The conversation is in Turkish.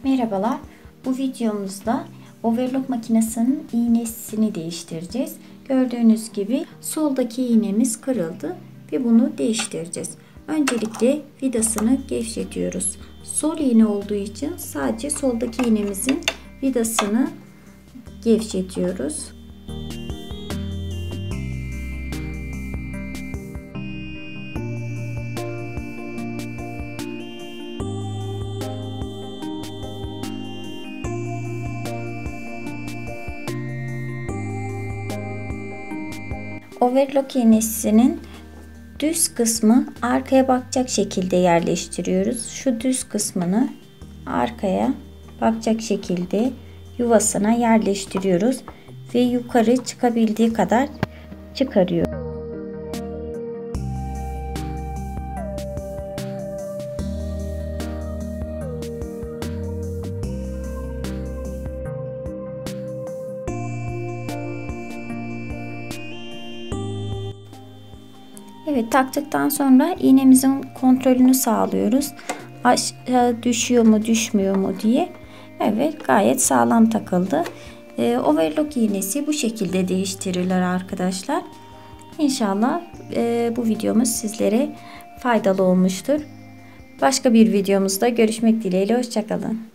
Merhabalar. Bu videomuzda overlock makinesinin iğnesini değiştireceğiz. Gördüğünüz gibi soldaki iğnemiz kırıldı ve bunu değiştireceğiz. Öncelikle vidasını gevşetiyoruz. Sol iğne olduğu için sadece soldaki iğnemizin vidasını gevşetiyoruz. Overlock iğnesinin düz kısmı arkaya bakacak şekilde yerleştiriyoruz. Şu düz kısmını arkaya bakacak şekilde yuvasına yerleştiriyoruz ve yukarı çıkabildiği kadar çıkarıyoruz. Evet, taktıktan sonra iğnemizin kontrolünü sağlıyoruz. Aşağı düşüyor mu düşmüyor mu diye. Evet, gayet sağlam takıldı. Overlock iğnesi bu şekilde değiştirilir arkadaşlar. İnşallah bu videomuz sizlere faydalı olmuştur. Başka bir videomuzda görüşmek dileğiyle. Hoşça kalın.